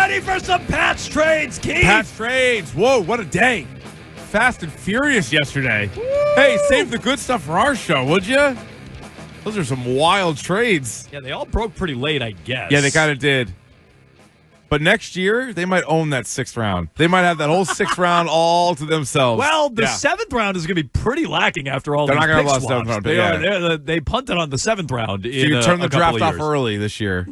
ready for some Pats trades, Keith? Pats trades. Whoa, what a day. Fast and furious yesterday. Woo! Hey, save the good stuff for our show, would you? Those are some wild trades. Yeah, they all broke pretty late, I guess. Yeah, they kind of did. But next year, they might own that 6th round. They might have that whole 6th round all to themselves. Well, the 7th round is going to be pretty lacking after all They're these not gonna pick have a lot of swaps. 7th round, They punted on the 7th round. So you turn the draft off early this year.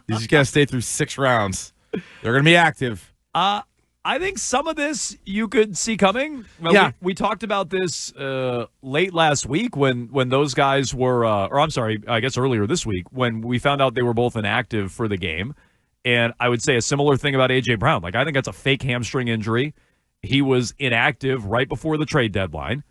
You just got to stay through 6 rounds. They're going to be active. I think some of this you could see coming. Well, yeah. We talked about this late last week when those guys were, or I'm sorry, I guess earlier this week, when we found out they were both inactive for the game. And I would say a similar thing about A.J. Brown. Like, I think that's a fake hamstring injury. He was inactive right before the trade deadline.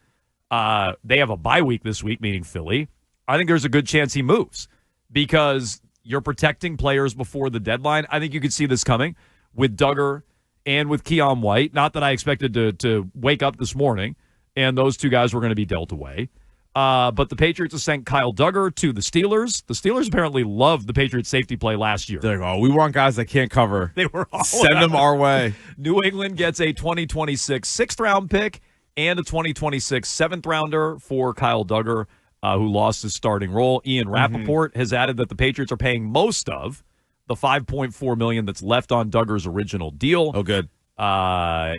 They have a bye week this week, meaning Philly. I think there's a good chance he moves because you're protecting players before the deadline. I think you could see this coming with Duggar and with Keion White. Not that I expected to wake up this morning and those two guys were going to be dealt away. But the Patriots have sent Kyle Duggar to the Steelers. The Steelers apparently loved the Patriots safety play last year. They're like, oh, we want guys that can't cover. They were all Send them our way. New England gets a 2026 6th-round pick and a 2026 7th-rounder for Kyle Duggar, who lost his starting role. Ian Rappaport has added that the Patriots are paying most of the $5.4 million that's left on Duggar's original deal. Oh, good.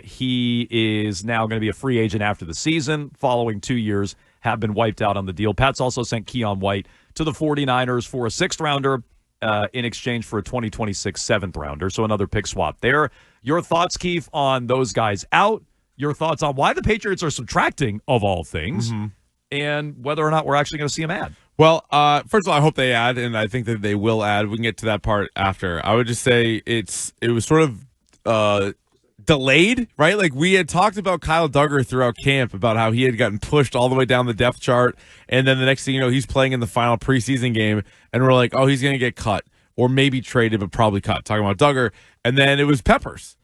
He is now going to be a free agent after the season, following 2 years have been wiped out on the deal. Pats also sent Keion White to the 49ers for a 6th-rounder in exchange for a 2026 7th-rounder, so another pick swap there. Your thoughts, Keith, on those guys out, your thoughts on why the Patriots are subtracting, of all things, and whether or not we're actually going to see them add. Well, first of all, I hope they add, and I think that they will add. We can get to that part after. I would just say it was sort of delayed, right? Like, we had talked about Kyle Duggar throughout camp about how he had gotten pushed all the way down the depth chart, and then the next thing you know, he's playing in the final preseason game, and we're like, oh, he's going to get cut, or maybe traded, but probably cut. Talking about Duggar, and then it was Peppers.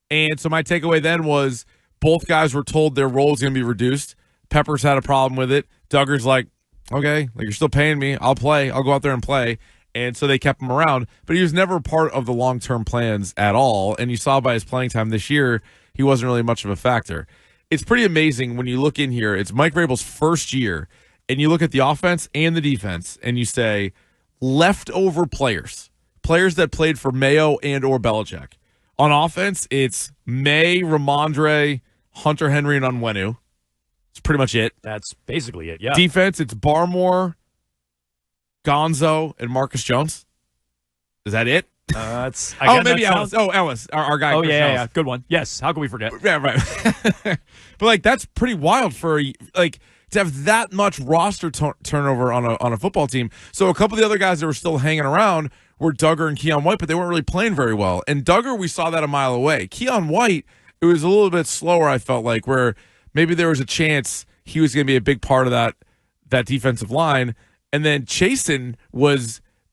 And so my takeaway then was both guys were told their role is going to be reduced. Peppers had a problem with it. Duggar's like, okay, like, you're still paying me. I'll play. I'll go out there and play. And so they kept him around, but he was never part of the long-term plans at all. And you saw by his playing time this year, he wasn't really much of a factor. It's pretty amazing when you look in here. It's Mike Vrabel's first year, and you look at the offense and the defense, and you say leftover players that played for Mayo and or Belichick. On offense, it's May, Ramondre, Hunter Henry, and Onwenu. That's pretty much it. That's basically it, yeah. Defense, it's Barmore, Gonzo, and Marcus Jones. Is that it? Maybe Ellis. Oh, Ellis, our guy. Oh, yeah, good one. Yes, how can we forget? Yeah, right. But, like, that's pretty wild for, like, to have that much roster turnover on a football team. So a couple of the other guys that were still hanging around were Duggar and Keion White, but they weren't really playing very well. And Duggar, we saw that a mile away. Keion White, it was a little bit slower, I felt like, where maybe there was a chance he was going to be a big part of that defensive line. And then Chasen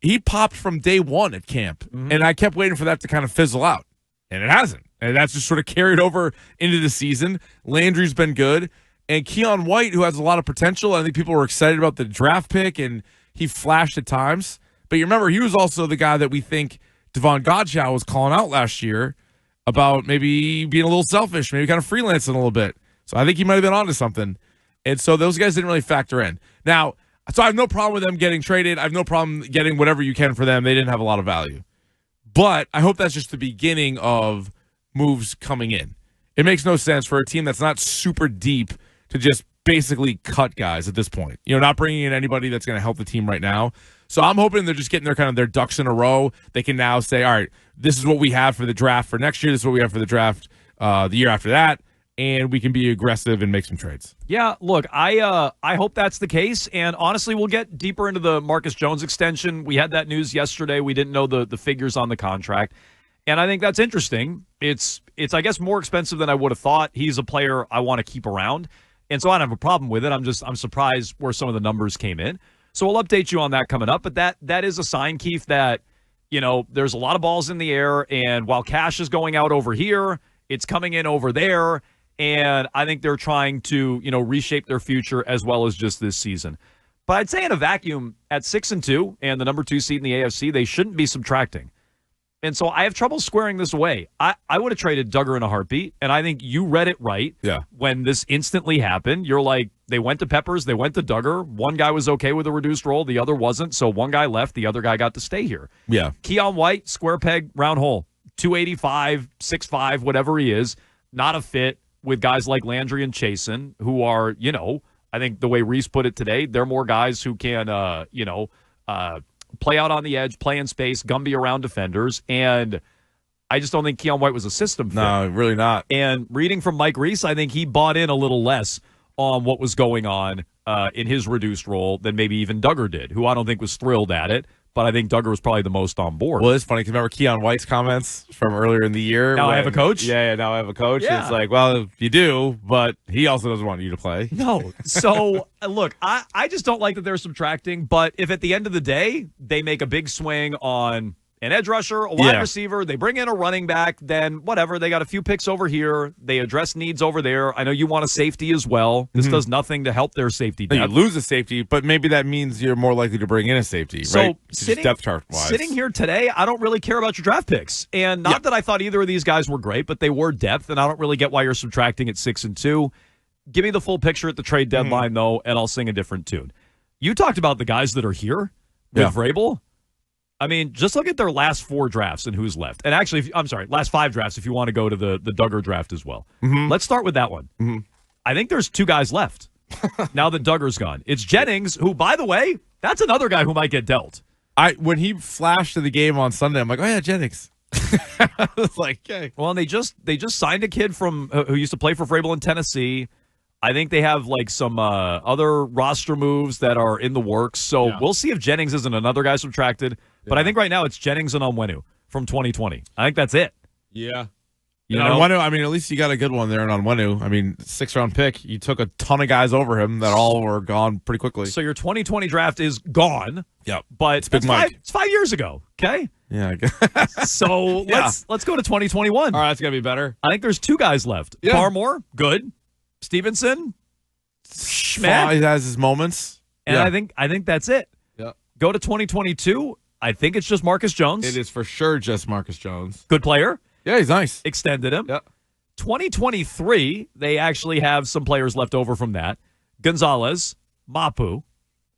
he popped from day one at camp. And I kept waiting for that to kind of fizzle out. And it hasn't. And that's just sort of carried over into the season. Landry's been good. And Keion White, who has a lot of potential, I think people were excited about the draft pick, and he flashed at times. But you remember, he was also the guy that we think Devon Godchow was calling out last year about maybe being a little selfish, maybe kind of freelancing a little bit. So I think he might have been onto something. And so those guys didn't really factor in. Now, so I have no problem with them getting traded. I have no problem getting whatever you can for them. They didn't have a lot of value. But I hope that's just the beginning of moves coming in. It makes no sense for a team that's not super deep to just basically cut guys at this point. Not bringing in anybody that's going to help the team right now. So I'm hoping they're just getting their ducks in a row. They can now say, all right, this is what we have for the draft for next year. This is what we have for the draft the year after that. And we can be aggressive and make some trades. Yeah, look, I hope that's the case. And honestly, we'll get deeper into the Marcus Jones extension. We had that news yesterday. We didn't know the figures on the contract. And I think that's interesting. It's I guess, more expensive than I would have thought. He's a player I want to keep around. And so I don't have a problem with it. I'm surprised where some of the numbers came in. So we'll update you on that coming up. But that is a sign, Keith, that, there's a lot of balls in the air. And while cash is going out over here, it's coming in over there. And I think they're trying to, reshape their future as well as just this season. But I'd say in a vacuum, at 6-2 and the number 2 seed in the AFC, they shouldn't be subtracting. And so I have trouble squaring this away. I would have traded Duggar in a heartbeat, and I think you read it right. Yeah. When this instantly happened, you're like, they went to Peppers, they went to Duggar. One guy was okay with a reduced role, the other wasn't. So one guy left, the other guy got to stay here. Yeah. Keion White, square peg, round hole. 285, 6'5", whatever he is, not a fit with guys like Landry and Chasen, who are, I think the way Reese put it today, they're more guys who can, play out on the edge, play in space, Gumby around defenders, and I just don't think Keion White was a system fit. No, really not. And reading from Mike Reese, I think he bought in a little less on what was going on in his reduced role than maybe even Duggar did, who I don't think was thrilled at it. But I think Duggar was probably the most on board. Well, it's funny because remember Keion White's comments from earlier in the year? Now I have a coach? Yeah, now I have a coach. Yeah. It's like, well, you do, but he also doesn't want you to play. No. So, look, I just don't like that they're subtracting. But if at the end of the day, they make a big swing on an edge rusher, a wide receiver, they bring in a running back, then whatever. They got a few picks over here. They address needs over there. I know you want a safety as well. This does nothing to help their safety depth. You lose a safety, but maybe that means you're more likely to bring in a safety, right? So Depth chart-wise. sitting here today, I don't really care about your draft picks. And not that I thought either of these guys were great, but they were depth, and I don't really get why you're subtracting at 6 and 2. Give me the full picture at the trade deadline, though, and I'll sing a different tune. You talked about the guys that are here with Vrabel. I mean, just look at their last 4 drafts and who's left. And actually, last 5 drafts if you want to go to the Duggar draft as well. Let's start with that one. I think there's 2 guys left now that Duggar's gone. It's Jennings, who, by the way, that's another guy who might get dealt. When he flashed to the game on Sunday, I'm like, oh, yeah, Jennings. I was like, okay. Well, and they just signed a kid from who used to play for Vrabel in Tennessee. I think they have like some other roster moves that are in the works. So we'll see if Jennings isn't another guy subtracted. But I think right now it's Jennings and Onwenu from 2020. I think that's it. Yeah. Onwenu, I mean, at least you got a good one there in Onwenu. I mean, 6th-round pick. You took a ton of guys over him that all were gone pretty quickly. So your 2020 draft is gone. Yep. But it's Big Mike. It's 5 years ago. Okay. Yeah. I guess. So let's go to 2021. All right, that's gonna be better. I think there's 2 guys left. Yeah. Barmore, good. Stevenson, He has his moments. And I think that's it. Yeah. Go to 2022. I think it's just Marcus Jones. It is for sure just Marcus Jones. Good player. Yeah, he's nice. Extended him. Yeah. 2023, they actually have some players left over from that. Gonzalez, Mapu,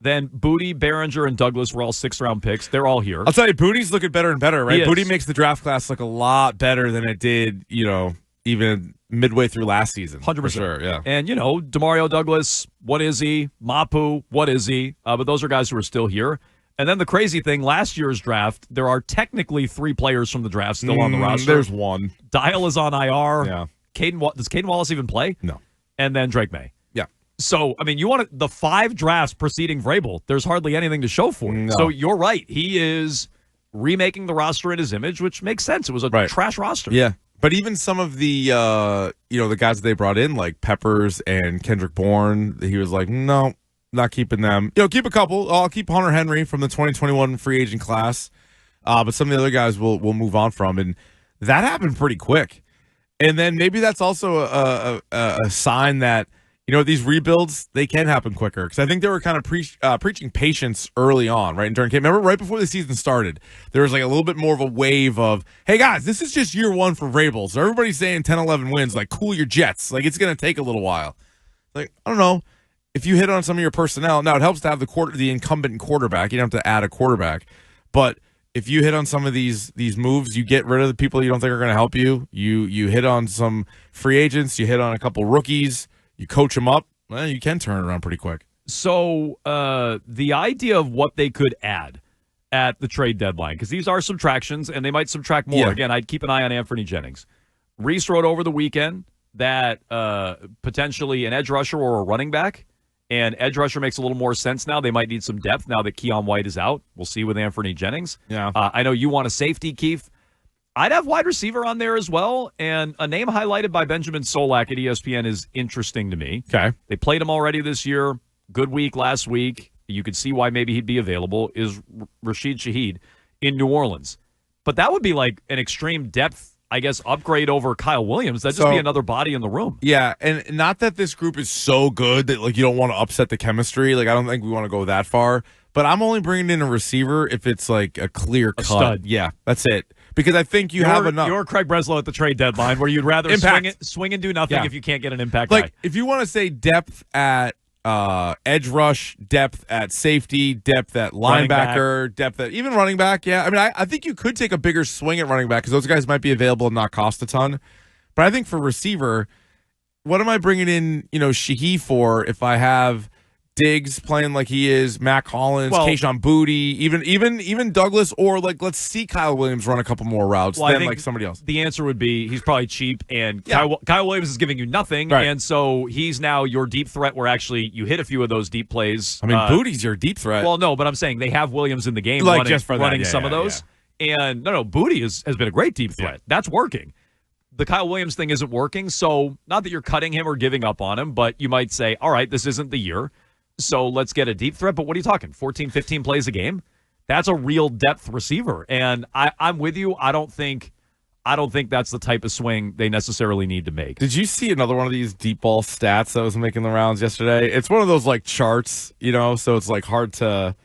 then Booty, Behringer, and Douglas were all 6th-round picks. They're all here. I'll tell you, Booty's looking better and better, right? He is. Booty makes the draft class look a lot better than it did, even midway through last season. 100%. For sure, yeah. And, DeMario Douglas, what is he? Mapu, what is he? But those are guys who are still here. And then the crazy thing, last year's draft, there are technically 3 players from the draft still on the roster. There's one. Dial is on IR. Yeah. Does Caden Wallace even play? No. And then Drake May. Yeah. So, I mean, you want the 5 drafts preceding Vrabel, there's hardly anything to show for it. No. So you're right. He is remaking the roster in his image, which makes sense. It was a trash roster. Yeah. But even some of the, the guys that they brought in, like Peppers and Kendrick Bourne, he was like, no, not keeping them. Keep a couple. I'll keep Hunter Henry from the 2021 free agent class. But some of the other guys we'll move on from. And that happened pretty quick. And then maybe that's also a sign that, these rebuilds, they can happen quicker. Because I think they were kind of preaching patience early on, right? And during camp, remember right before the season started, there was like a little bit more of a wave of, hey guys, this is just year 1 for Vrabel. So everybody's saying 10, 11 wins, like cool your jets. Like it's going to take a little while. Like, I don't know. If you hit on some of your personnel, now it helps to have the incumbent quarterback. You don't have to add a quarterback. But if you hit on some of these moves, you get rid of the people you don't think are going to help you. You hit on some free agents. You hit on a couple rookies. You coach them up. Well, you can turn it around pretty quick. So the idea of what they could add at the trade deadline, because these are subtractions, and they might subtract more. Yeah. Again, I'd keep an eye on Anthony Jennings. Reese wrote over the weekend that potentially an edge rusher or a running back, and edge rusher makes a little more sense now. They might need some depth now that Keion White is out. We'll see with Anthony Jennings. Yeah. I know you want a safety, Keefe. I'd have wide receiver on there as well, and a name highlighted by Benjamin Solak at ESPN is interesting to me. Okay. They played him already this year. Good week last week. You could see why maybe he'd be available, is Rashid Shaheed in New Orleans. But that would be like an extreme depth, I guess, upgrade over Kyle Williams. That'd just be another body in the room. Yeah, and not that this group is so good that like you don't want to upset the chemistry. Like I don't think we want to go that far. But I'm only bringing in a receiver if it's like a clear cut. Stud. Yeah, that's it. because I think you have enough. You're Craig Breslow at the trade deadline, where you'd rather swing and do nothing if you can't get an impact like, guy. If you want to say depth at edge rush, depth at safety, depth at linebacker, depth at even running back, yeah. I mean, I think you could take a bigger swing at running back because those guys might be available and not cost a ton. But I think for receiver, what am I bringing in, Shahi for if I have Diggs playing like he is, Mac Hollins, Kayshon Boutte, even Douglas, or like let's see Kyle Williams run a couple more routes than like somebody else. The answer would be he's probably cheap, and Kyle Williams is giving you nothing, right. And so he's now your deep threat where actually you hit a few of those deep plays. I mean, Boutte's your deep threat. Well, no, but I'm saying they have Williams in the game like just for running some of those. Yeah. And no, Boutte has been a great deep threat. Yeah. That's working. The Kyle Williams thing isn't working, so not that you're cutting him or giving up on him, but you might say, all right, this isn't the year. So let's get a deep threat. But what are you talking? 14, 15 plays a game? That's a real depth receiver. And I'm with you. I don't think that's the type of swing they necessarily need to make. Did you see another one of these deep ball stats that was making the rounds yesterday? It's one of those like charts, so it's like hard to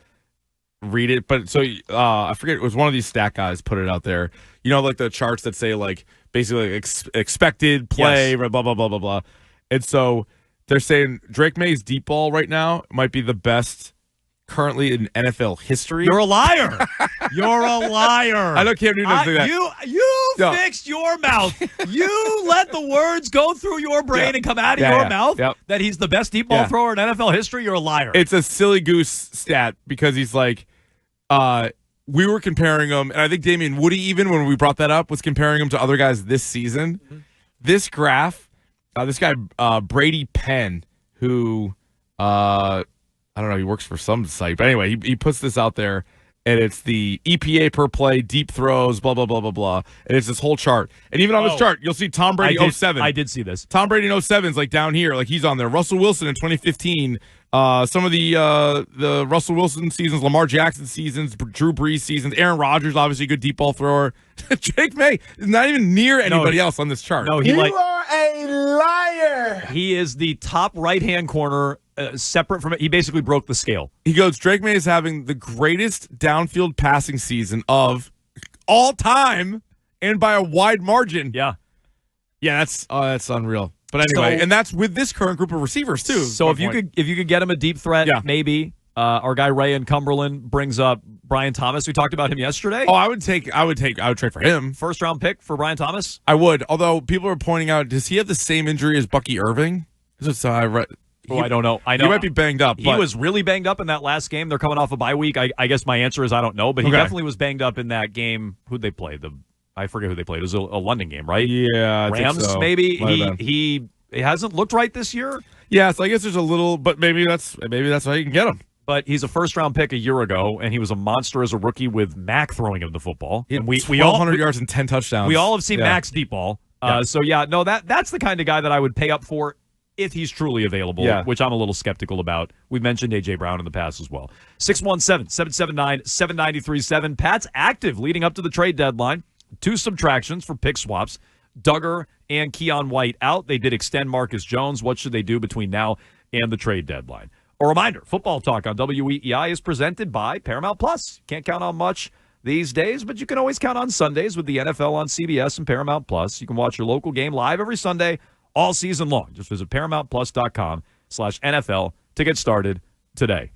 read it. But so I forget, it was one of these stat guys put it out there. Like the charts that say like basically expected play, blah, blah, blah, blah, blah. And so they're saying Drake May's deep ball right now might be the best currently in NFL history. You're a liar. You're a liar. I know Cam Newton doesn't think that. You fixed your mouth. You let the words go through your brain and come out of your mouth that he's the best deep ball thrower in NFL history. You're a liar. It's a silly goose stat because he's like, we were comparing him, and I think Damian Woody, even when we brought that up, was comparing him to other guys this season. Mm-hmm. This graph, this guy, Brady Penn, who, I don't know, he works for some site, but anyway, he puts this out there, and it's the EPA per play, deep throws, blah, blah, blah, blah, blah, and it's this whole chart. And even on this chart, you'll see Tom Brady 07. I did see this. Tom Brady in 07 is like down here, like he's on there. Russell Wilson in 2015, some of the Russell Wilson seasons, Lamar Jackson seasons, Drew Brees seasons, Aaron Rodgers, obviously a good deep ball thrower. Drake May is not even near anybody else on this chart. No, you are a liar. He is the top right-hand corner, separate from it. He basically broke the scale. He goes, Drake May is having the greatest downfield passing season of all time, and by a wide margin. Yeah. Yeah, that's unreal. But anyway, and that's with this current group of receivers too. So if you could get him a deep threat, maybe. Our guy Ray in Cumberland brings up Brian Thomas. We talked about him yesterday. Oh, I would trade for him. First round pick for Brian Thomas. I would. Although people are pointing out, does he have the same injury as Bucky Irving? I read. I don't know. I know he might be banged up. He was really banged up in that last game. They're coming off a bye week. I guess my answer is I don't know, but he definitely was banged up in that game. Who'd they play? I forget who they played. It was a London game, right? Yeah, Rams. I think so. Maybe he hasn't looked right this year. Yeah, so I guess there's a little, but maybe that's how you can get him. But he's a first-round pick a year ago, and he was a monster as a rookie with Mac throwing him the football. And we 1,200 yards and 10 touchdowns. We all have seen Mac's deep ball. That's the kind of guy that I would pay up for if he's truly available, which I'm a little skeptical about. We've mentioned A.J. Brown in the past as well. 617-779-7937. Pat's active leading up to the trade deadline. 2 subtractions for pick swaps. Duggar and Keion White out. They did extend Marcus Jones. What should they do between now and the trade deadline? A reminder, Football Talk on WEEI is presented by Paramount Plus. Can't count on much these days, but you can always count on Sundays with the NFL on CBS and Paramount Plus. You can watch your local game live every Sunday all season long. Just visit ParamountPlus.com/NFL to get started today.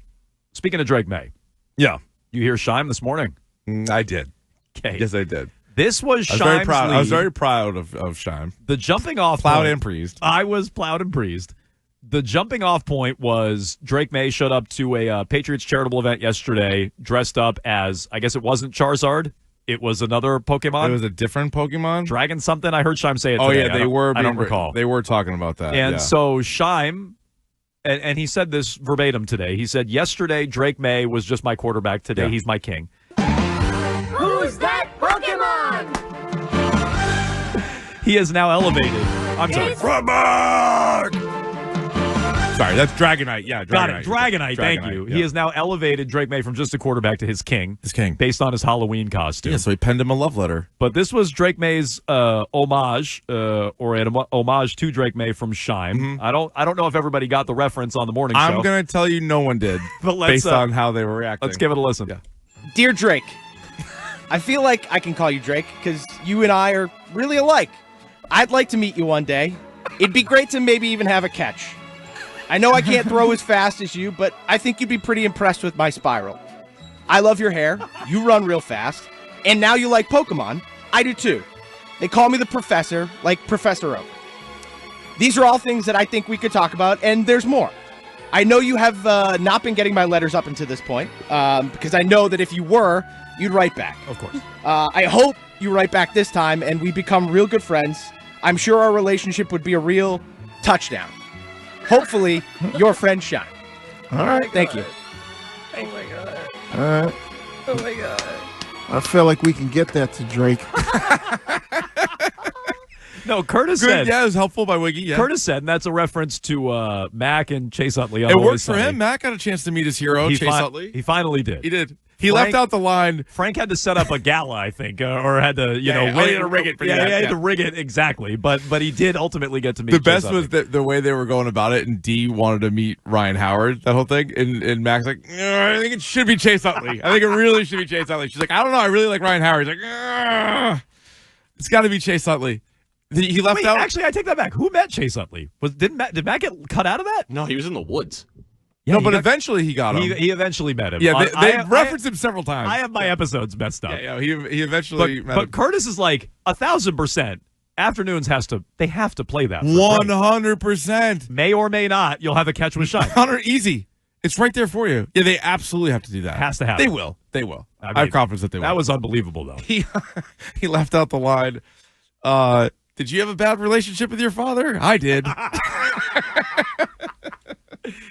Speaking of Drake May. Yeah. You hear Shime this morning? I did. Okay. Yes, I did. This was Shime's lead. I was very proud of Shime. The jumping off plowed and breezed. I was plowed and breezed. The jumping off point was Drake May showed up to a Patriots charitable event yesterday dressed up as, I guess it wasn't Charizard. It was another Pokemon. It was a different Pokemon? Dragon something. I heard Shime say it today. Oh, yeah, they were. I don't recall. They were talking about that. And so Shime, and he said this verbatim today. He said, yesterday Drake May was just my quarterback. Today he's my king. Who's that Pokemon? He is now elevated. I'm sorry. Sorry, that's Dragonite. Yeah, Dragonite. Got it. Dragonite, thank you. Yeah. He has now elevated Drake May from just a quarterback to his king. His king. Based on his Halloween costume. Yeah, so he penned him a love letter. But this was Drake May's homage, or an homage to Drake May from Shime. Mm-hmm. I don't know if everybody got the reference on the morning show. I'm going to tell you no one did, but based on how they were reacting. Let's give it a listen. Yeah. Dear Drake, I feel like I can call you Drake because you and I are really alike. I'd like to meet you one day. It'd be great to maybe even have a catch. I know I can't throw as fast as you, but I think you'd be pretty impressed with my spiral. I love your hair. You run real fast. And now you like Pokemon. I do too. They call me the Professor, like Professor Oak. These are all things that I think we could talk about, and there's more. I know you have not been getting my letters up until this point, because I know that if you were, you'd write back. Of course. I hope you write back this time, and we become real good friends. I'm sure our relationship would be a real touchdown. Hopefully, your friend Shine. All right. Thank you. Oh my god. All right. Oh my god. I feel like we can get that to Drake. No, Curtis Good. said. Yeah, it was helpful by Wiggy. Yeah. Curtis said, and that's a reference to Mac and Chase Utley. It worked for him. Mac got a chance to meet his hero, Chase Utley. He finally did. He did. He left out the line. Frank had to set up a gala, I think, or had to, he had to rig it for yeah, that, he had yeah. to rig it exactly. But he did ultimately get to meet. The Chase best Utley. was the way they were going about it, and D wanted to meet Ryan Howard, that whole thing. And Mac's like, I think it should be Chase Utley. I think it really should be Chase Utley. She's like, I don't know. I really like Ryan Howard. He's like, it's got to be Chase Utley. He left Wait, out. actually, I take that back. Who met Chase Utley? Did Matt get cut out of that? No, he was in the woods. Yeah, no, he but got- eventually he got him. He eventually met him. Yeah, they I referenced him several times. I have my episodes messed up. Yeah, he eventually met But him. Curtis is like 1,000%. Afternoons have to play that. for free. 100%. May or may not. You'll have a catch with Shine. Hunter, easy. It's right there for you. Yeah, they absolutely have to do that. Has to happen. They will. They will. I I mean, have confidence that they will. That was unbelievable, though. He left out the line. Did you have a bad relationship with your father? I did.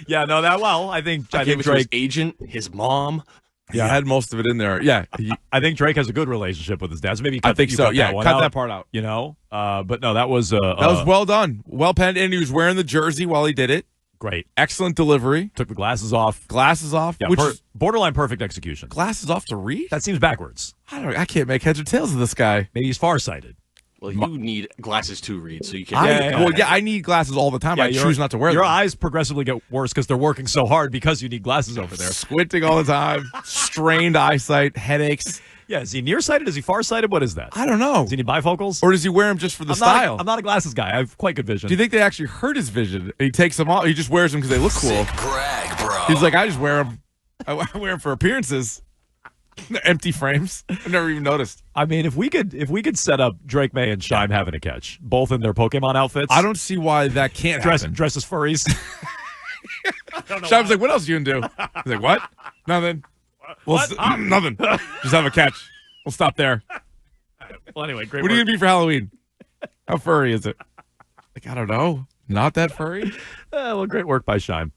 Yeah, no, I think I gave it to his Drake. agent, his mom. Yeah, I had most of it in there. Yeah, I think Drake has a good relationship with his dad. So maybe I think so. Yeah, one cut out, that part out. You know, but no, that was That was well done, well penned, and he was wearing the jersey while he did it. great. Excellent delivery. Took the glasses off. Glasses off, Yeah, which is borderline perfect execution. glasses off to read. That seems backwards. I can't make heads or tails of this guy. Maybe he's farsighted. Well, you need glasses to read, so you can't. I need glasses all the time. I choose not to wear them. Your eyes progressively get worse because they're working so hard because you need glasses over there. Squinting all the time, strained eyesight, headaches. Yeah, is he nearsighted? Is he farsighted? What is that? I don't know. Does he need bifocals? Or does he wear them just for the style? I'm not a glasses guy. I have quite good vision. Do you think they actually hurt his vision? He takes them off. He just wears them because they look cool. Brag, bro. He's like, I just wear them. I wear them for appearances. Empty frames. I've never even noticed. I mean, if we could set up Drake May and Shime having a catch, both in their Pokemon outfits. I don't see why that can't happen. dress as furries. Shime's like, what else you gonna do? He's like, what? Nothing. Nothing. Just have a catch. We'll stop there. Well, anyway, great. What are you work. gonna be for Halloween? How furry is it? Like, I don't know. Not that furry? Well, great work by Shime.